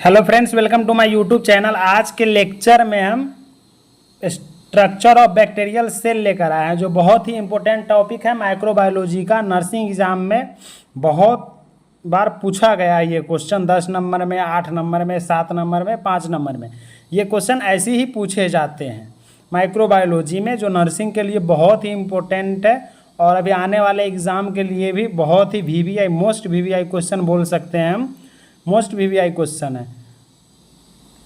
Hello friends, welcome to my YouTube channel. आज के lecture में हम स्ट्रक्चर ऑफ बैक्टीरियल सेल लेकर आए हैं, जो बहुत ही इंपॉर्टेंट टॉपिक है माइक्रोबायोलॉजी का। नर्सिंग एग्जाम में बहुत बार पूछा गया है ये क्वेश्चन, 10 नंबर में, 8 नंबर में, 7 नंबर में, 5 नंबर में। ये क्वेश्चन ऐसे ही पूछे जाते हैं माइक्रोबायोलॉजी में, जो नर्सिंग के लिए बहुत ही इम्पोर्टेंट है और अभी आने वाले एग्ज़ाम के लिए भी बहुत ही VVI मोस्ट VVI क्वेश्चन बोल सकते हैं हम। मोस्ट VVI क्वेश्चन है।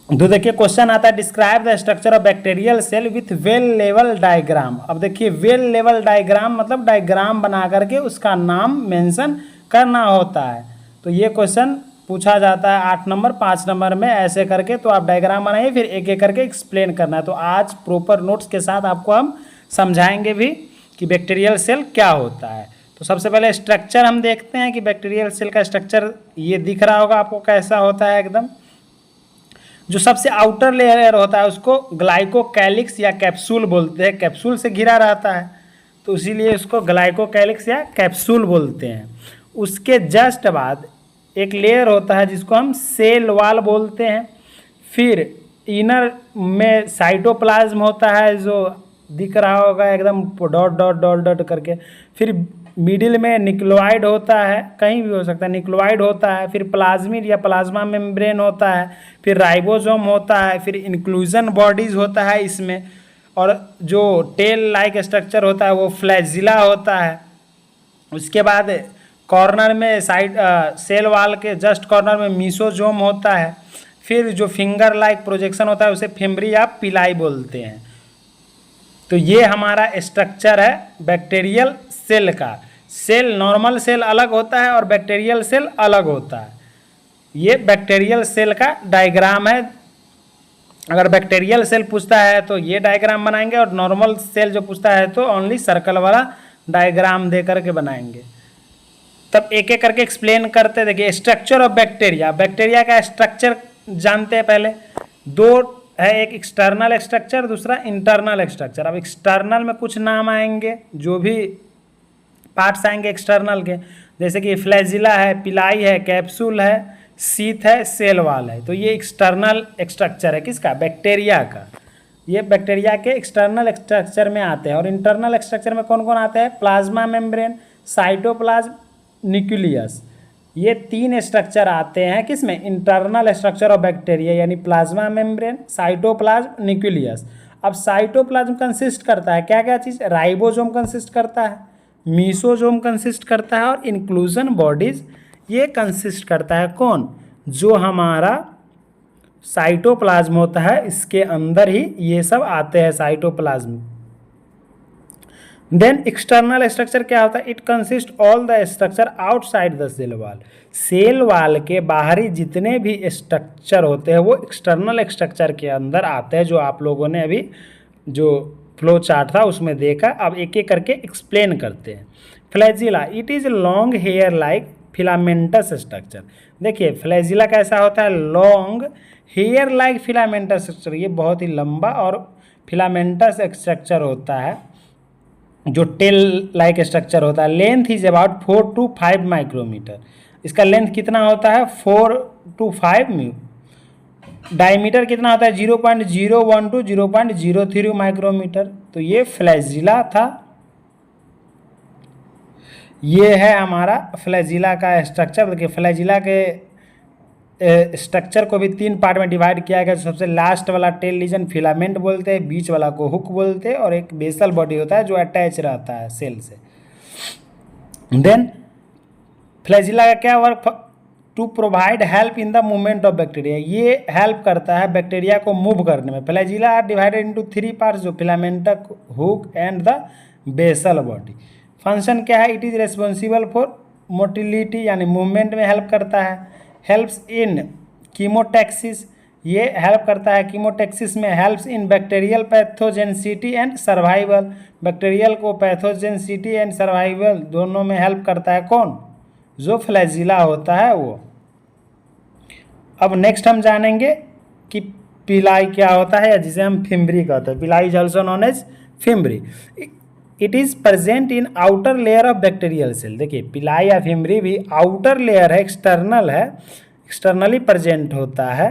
तो देखिए क्वेश्चन आता है, describe the structure of bacterial cell with well level diagram. अब देखिए वेल लेवल डायग्राम मतलब डायग्राम बना करके उसका नाम मेंशन करना होता है। तो ये क्वेश्चन पूछा जाता है 8 नंबर 5 नंबर में ऐसे करके। तो आप डायग्राम बनाइए, फिर एक एक करके एक्सप्लेन करना है। तो आज प्रॉपर नोट्स के साथ आपको हम समझाएंगे भी कि बैक्टीरियल सेल क्या होता है। तो सबसे पहले स्ट्रक्चर हम देखते हैं कि बैक्टीरियल सेल का स्ट्रक्चर ये दिख रहा होगा आपको कैसा होता है। एकदम जो सबसे आउटर लेयर होता है उसको ग्लाइकोकैलिक्स या कैप्सूल बोलते हैं। कैप्सूल से घिरा रहता है तो इसीलिए उसको ग्लाइकोकैलिक्स या कैप्सूल बोलते हैं। उसके जस्ट बाद एक लेयर होता है जिसको हम सेल वॉल बोलते हैं। फिर इनर में साइटोप्लाज्म होता है जो दिख रहा होगा एकदम डॉट डॉट डॉट डॉट करके। फिर मिडिल में न्यूक्लियोइड होता है, कहीं भी हो सकता है, न्यूक्लियोइड होता है। फिर प्लाज्मिड या प्लाज्मा मेम्ब्रेन होता है। फिर राइबोसोम होता है। फिर इंक्लूजन बॉडीज होता है इसमें। और जो टेल लाइक स्ट्रक्चर होता है वो फ्लैजिला होता है। उसके बाद कॉर्नर में साइड सेल वॉल के जस्ट कॉर्नर में मीसोजोम होता है। फिर जो फिंगर लाइक प्रोजेक्शन होता है उसे फिम्ब्री या पिलाई बोलते हैं। तो ये हमारा स्ट्रक्चर है बैक्टीरियल सेल का। सेल नॉर्मल सेल अलग होता है और बैक्टीरियल सेल अलग होता है। ये बैक्टीरियल सेल का डायग्राम है। अगर बैक्टीरियल सेल पूछता है तो ये डायग्राम बनाएंगे, और नॉर्मल सेल जो पूछता है तो ओनली सर्कल वाला डायग्राम दे करके बनाएंगे। तब एक एक करके एक्सप्लेन करते। देखिए स्ट्रक्चर ऑफ बैक्टीरिया, बैक्टीरिया का स्ट्रक्चर जानते हैं पहले। दो है, एक एक्सटर्नल स्ट्रक्चर, दूसरा इंटरनल स्ट्रक्चर। अब एक्सटर्नल में कुछ नाम आएंगे, जो भी पार्ट्स आएंगे एक्सटर्नल के, जैसे कि फ्लैजिला है, पिलाई है, कैप्सूल है, सीथ है, सेल वॉल है। तो ये एक्सटर्नल स्ट्रक्चर है किसका? बैक्टीरिया का। ये बैक्टीरिया के एक्सटर्नल स्ट्रक्चर में आते हैं। और इंटरनल स्ट्रक्चर में कौन कौन आते हैं? Plasma membrane, cytoplasm, nucleus. ये 3 स्ट्रक्चर आते हैं किसमें? इंटरनल स्ट्रक्चर ऑफ बैक्टीरिया, यानी प्लाज्मा मेम्ब्रेन, साइटोप्लाज्म, न्यूक्लियस। अब साइटोप्लाज्म कंसिस्ट करता है क्या क्या चीज़? राइबोसोम कंसिस्ट करता है, मीसोजोम कंसिस्ट करता है, और इंक्लूजन बॉडीज ये कंसिस्ट करता है। कौन? जो हमारा साइटोप्लाज्म होता है इसके अंदर ही ये सब आते हैं साइटोप्लाज्म। देन एक्सटर्नल स्ट्रक्चर क्या होता है? It consist all the structure outside the cell wall. Cell wall के बाहरी जितने भी स्ट्रक्चर होते हैं वो एक्सटर्नल स्ट्रक्चर के अंदर आते हैं, जो आप लोगों ने अभी जो फ्लो चार्ट था उसमें देखा। अब एक एक करके एक्सप्लेन करते हैं। Flagella, it is long hair like filamentous structure. देखिए फ्लैजिला कैसा होता है? Long hair like filamentous structure. ये बहुत ही लंबा और फिलामेंटस स्ट्रक्चर होता है, जो टेल लाइक स्ट्रक्चर होता है। Length is about 4 to 5 micrometre. इसका लेंथ कितना होता है? 4 to 5। डायमीटर कितना होता है? 0.01 to 0.03 माइक्रोमीटर। तो ये फ्लैजिला था। ये है हमारा फ्लैजिला का स्ट्रक्चर। देखिए फ्लैजिला के स्ट्रक्चर को भी 3 पार्ट में डिवाइड किया गया। सबसे लास्ट वाला टेल लीजन फिलामेंट बोलते हैं, बीच वाला को हुक बोलते हैं, और एक बेसल बॉडी होता है जो अटैच रहता है सेल से। देन फ्लैजिला का क्या work? To provide help in the movement of bacteria. ये हेल्प करता है बैक्टीरिया को मूव करने में। Flagella are divided into 3 parts, जो filament, hook and the basal body. Function क्या है? It is responsible for motility, यानी मूवमेंट में हेल्प करता है। हेल्प्स इन कीमोटैक्सिस, ये हेल्प करता है कीमोटैक्सिस में। Helps in bacterial pathogenicity and survival, bacterial को पैथोजेनिसिटी एंड सर्वाइवल दोनों में हेल्प करता है। कौन? जो फ्लैजिला होता है वो। अब नेक्स्ट हम जानेंगे कि पिलाई क्या होता है, या जिसे हम फिम्ब्री कहते हैं। Pili is also known as fimbriae. It is present in outer layer of bacterial cell. देखिए पिलाई या फिम्ब्री भी आउटर लेयर है, एक्सटर्नल है। एक्सटर्नली प्रेजेंट होता है।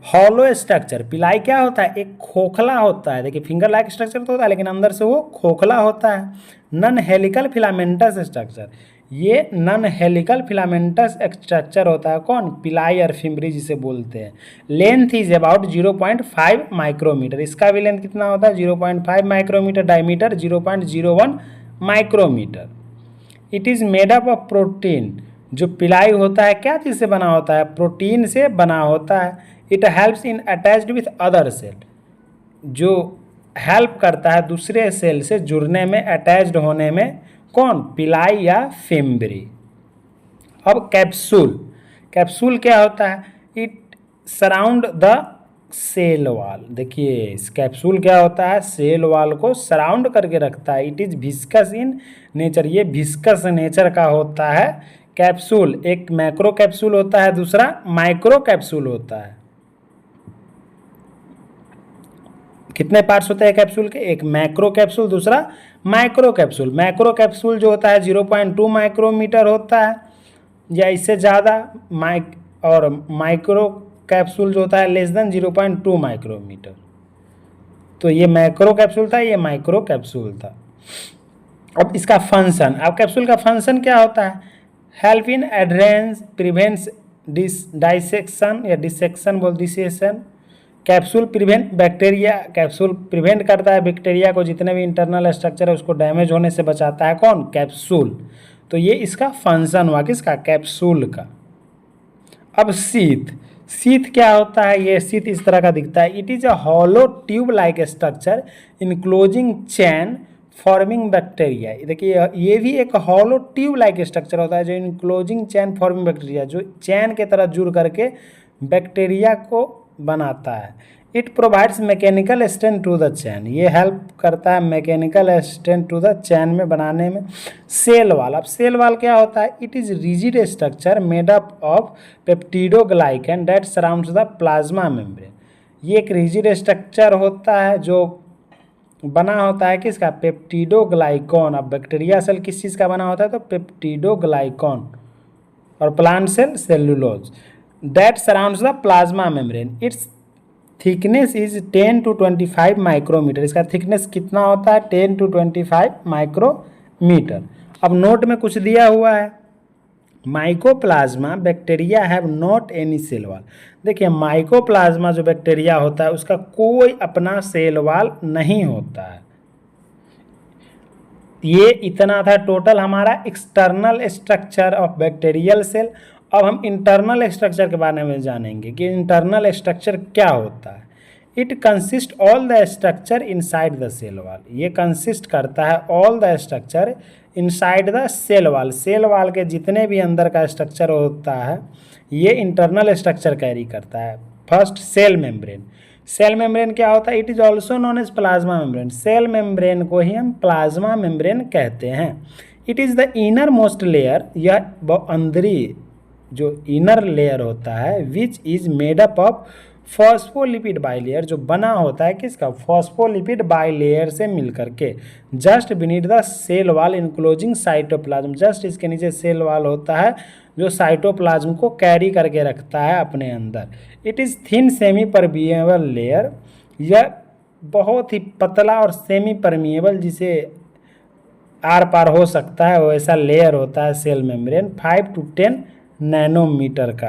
हॉलो स्ट्रक्चर, पिलाई क्या होता है, एक खोखला होता है। देखिए फिंगर लाइक स्ट्रक्चर तो होता है लेकिन अंदर से वो खोखला होता है। नॉन हेलिकल फिलामेंटस स्ट्रक्चर, ये नॉन हेलिकल फिलामेंटस स्ट्रक्चर होता है। कौन, पिलाई और फिम्बरी जिसे बोलते हैं। लेंथ इज अबाउट 0.5 माइक्रोमीटर, इसका भी लेंथ कितना होता है 0.5 micrometre, diameter 0.01 micrometre. It is made up of protein, जो पिलाई होता है क्या चीज़ से बना होता है, प्रोटीन से बना होता है। It helps in attached with other cell, जो हेल्प करता है दूसरे सेल से जुड़ने में, अटैच्ड होने में। कौन, पिलाई या फिम्बरी। अब कैप्सूल, कैप्सूल क्या होता है, it surround the cell wall. देखिए इस कैप्सूल क्या होता है, सेल वॉल को सराउंड करके रखता है। It is viscous in nature, ये विस्कस नेचर का होता है कैप्सूल। एक मैक्रो कैप्सूल होता है, दूसरा माइक्रो कैप्सूल होता है। कितने पार्ट्स होते हैं कैप्सूल के, एक मैक्रो कैप्सूल, दूसरा माइक्रो कैप्सूल। मैक्रो कैप्सूल जो होता है 0.2 माइक्रोमीटर होता है या इससे ज़्यादा, और माइक्रो कैप्सूल जो होता है लेस देन 0.2 माइक्रोमीटर। तो ये मैक्रो कैप्सूल था, ये माइक्रो कैप्सूल था। अब इसका फंक्शन, अब कैप्सूल का फंक्शन क्या होता है, help in adherence, prevents dissection या डिसेक्शन बोल dissection. Capsule prevent bacteria, capsule prevent करता है बैक्टीरिया को, जितने भी इंटरनल स्ट्रक्चर है उसको डैमेज होने से बचाता है। कौन, कैप्सूल। तो ये इसका फंक्शन हुआ किसका, कैप्सूल का। अब शीथ, शीथ क्या होता है, ये शीथ इस तरह का दिखता है। It is a hollow tube like structure enclosing chain forming bacteria. देखिए ये भी एक हॉलो ट्यूब लाइक स्ट्रक्चर होता है जो इनक्लोजिंग चैन फॉर्मिंग बैक्टीरिया, जो चैन के तरह जुड़ करके बैक्टीरिया को बनाता है। It provides mechanical strength to the chain, ये हेल्प करता है mechanical strength to the chain में बनाने में। सेल वाल, अब सेल वाल क्या होता है, it is rigid structure made up of peptidoglycan that surrounds the plasma membrane. ये एक रिजिड स्ट्रक्चर होता है जो बना होता है किसका, पेप्टिडोग्लाइकॉन। अब बैक्टीरिया सेल किस चीज़ का बना होता है, तो पेप्टिडोग्लाइकॉन, और plant cell cellulose that surrounds the plasma membrane. Its thickness is 10 to 25 micrometre, इसका थिकनेस कितना होता है 10 to 25 माइक्रोमीटर। अब नोट में कुछ दिया हुआ है, mycoplasma bacteria have not any cell wall. देखिए माइकोप्लाज्मा जो बैक्टीरिया होता है उसका कोई अपना सेल वॉल नहीं होता है। ये इतना था टोटल हमारा external structure of bacterial cell. अब हम इंटरनल स्ट्रक्चर के बारे में जानेंगे कि इंटरनल स्ट्रक्चर क्या होता है। It consist all the structure inside the cell wall, ये कंसिस्ट करता है all the structure inside the cell wall, cell wall के जितने भी अंदर का स्ट्रक्चर होता है ये इंटरनल स्ट्रक्चर कैरी करता है। First cell membrane, cell membrane क्या होता है, it is also known as plasma membrane, cell membrane को ही हम प्लाज्मा मेम्ब्रेन कहते हैं। It is the inner most layer, यह अंदरी जो इनर लेयर होता है which is made up of phospholipid bilayer, जो बना होता है किसका, फॉस्फोलिपिड बाइलेयर से मिलकर के। Just beneath the cell wall enclosing cytoplasm, just इसके नीचे सेल वॉल होता है जो साइटोप्लाज्म को कैरी करके रखता है अपने अंदर। It is thin semi permeable layer, यह बहुत ही पतला और सेमी परमिएबल जिसे आर पार हो सकता है वैसा लेयर होता है सेल मेम्ब्रेन, 5 to 10 नैनोमीटर का।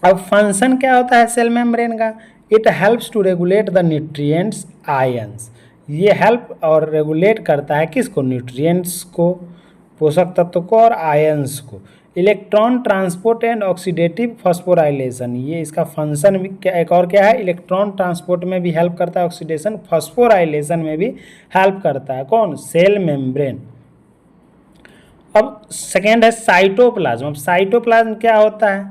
अब फंक्शन क्या होता है सेल मेम्ब्रेन का, it helps to regulate the nutrients ions, ये हेल्प और रेगुलेट करता है किसको, न्यूट्रिएंट्स को, पोषक तत्व को और आयंस को। Electron transport and oxidative phosphorylation, ये इसका फंक्शन भी एक और क्या है, इलेक्ट्रॉन ट्रांसपोर्ट में भी हेल्प करता है, ऑक्सीडेशन फॉस्फोराइलेशन में भी हेल्प करता है। कौन, सेल मेम्ब्रेन। अब सेकेंड है साइटोप्लाज्म। अब साइटोप्लाज्म क्या होता है,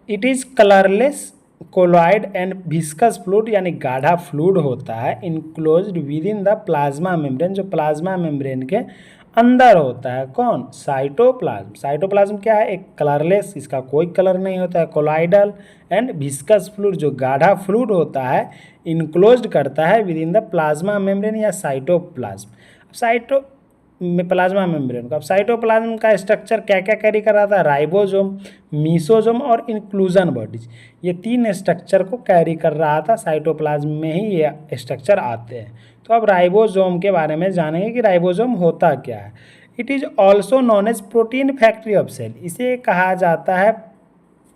it is colourless colloid and viscous fluid, यानी गाढ़ा फ्लूइड होता है, enclosed with in the plasma membrane, जो प्लाज्मा मेम्ब्रेन के अंदर होता है। कौन, साइटोप्लाज्म। साइटोप्लाज्म क्या है, एक कलरलेस, इसका कोई कलर नहीं होता है, कोलॉइडल एंड विस्कस फ्लूइड, जो गाढ़ा फ्लूइड होता है, इनक्लोज्ड करता है with in the plasma membrane या साइटोप्लाज्म। प्लाज्मा मेम्ब्रेन को। अब साइटोप्लाज्म का स्ट्रक्चर क्या क्या कैरी कर रहा था, राइबोसोम, मीसोसोम और इंक्लूजन बॉडीज, ये 3 स्ट्रक्चर को कैरी कर रहा था। साइटोप्लाज्म में ही ये स्ट्रक्चर आते हैं। तो अब राइबोसोम के बारे में जानेंगे कि राइबोसोम होता क्या है। It is also known as protein factory of cell, इसे कहा जाता है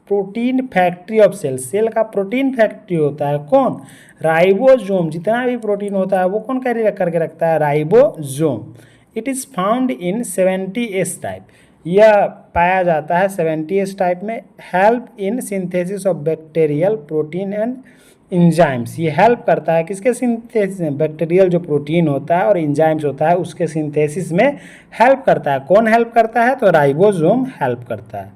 protein factory of cell. Cell का प्रोटीन फैक्ट्री होता है कौन, राइबोसोम। जितना भी प्रोटीन होता है वो कौन कैरी करके रखता है, ribosome. It is found in 70S type, यह पाया जाता है 70S टाइप में। Help in synthesis of bacterial protein and enzymes, ये हेल्प करता है किसके सिंथेसिस में, बैक्टीरियल जो प्रोटीन होता है और इंजाइम्स होता है उसके सिंथेसिस में हेल्प करता है। कौन हेल्प करता है, तो राइबोसोम हेल्प करता है।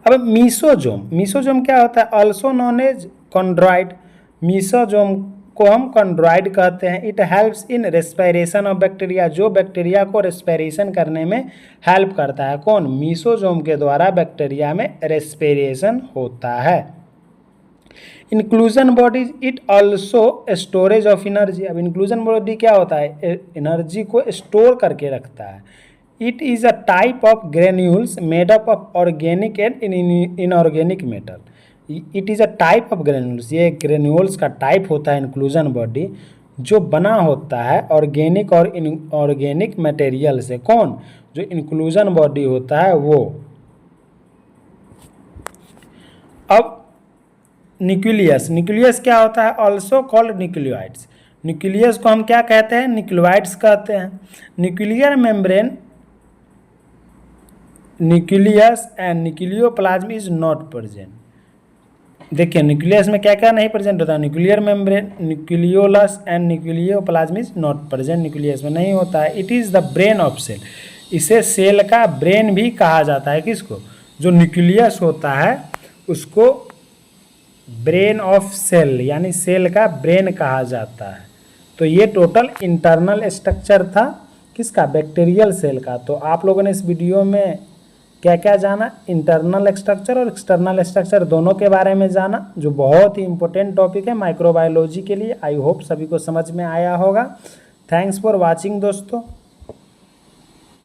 अब मीसोजोम, मीसोजोम क्या होता है, ऑल्सो नॉन एज कॉन्ड्रॉइड। मीसोजोम को हम कॉन्ड्रॉइड कहते हैं। It helps in respiration of bacteria, जो बैक्टीरिया को रेस्पिरेशन करने में हेल्प करता है। कौन, मीसोजोम के द्वारा बैक्टीरिया में रेस्पिरेशन होता है। Inclusion bodies, it also storage of energy. अब इंक्लूजन बॉडी क्या होता है, एनर्जी को स्टोर करके रखता है। It is a type of granules made up of organic and inorganic metal. It is a type of granules, ये ग्रेन्यूल्स का टाइप होता है इंक्लूजन बॉडी, जो बना होता है ऑर्गेनिक और इनऑर्गेनिक मटेरियल से। कौन, जो इंक्लूजन बॉडी होता है वो। अब न्यूक्लियस, न्यूक्लियस क्या होता है, ऑल्सो कॉल्ड न्यूक्लियोइड्स। न्यूक्लियस को हम क्या कहते हैं, न्यूक्लियोइड्स कहते हैं। Nuclear membrane, nucleus and nucleoplasm is not present. देखिए न्यूक्लियस में क्या क्या नहीं प्रेजेंट होता है, nuclear membrane, nucleolus and nucleoplasm is not present, nucleus में नहीं होता है। It is the brain of cell, इसे सेल का ब्रेन भी कहा जाता है। किसको, जो न्यूक्लियस होता है उसको ब्रेन ऑफ सेल यानी सेल का ब्रेन कहा जाता है। तो ये टोटल इंटरनल स्ट्रक्चर था किसका, बैक्टीरियल सेल का। तो आप लोगों ने इस वीडियो में क्या क्या जाना, इंटरनल स्ट्रक्चर और एक्सटर्नल स्ट्रक्चर दोनों के बारे में जाना, जो बहुत ही इंपॉर्टेंट टॉपिक है माइक्रोबायोलॉजी के लिए। आई होप सभी को समझ में आया होगा। थैंक्स फॉर वॉचिंग दोस्तों।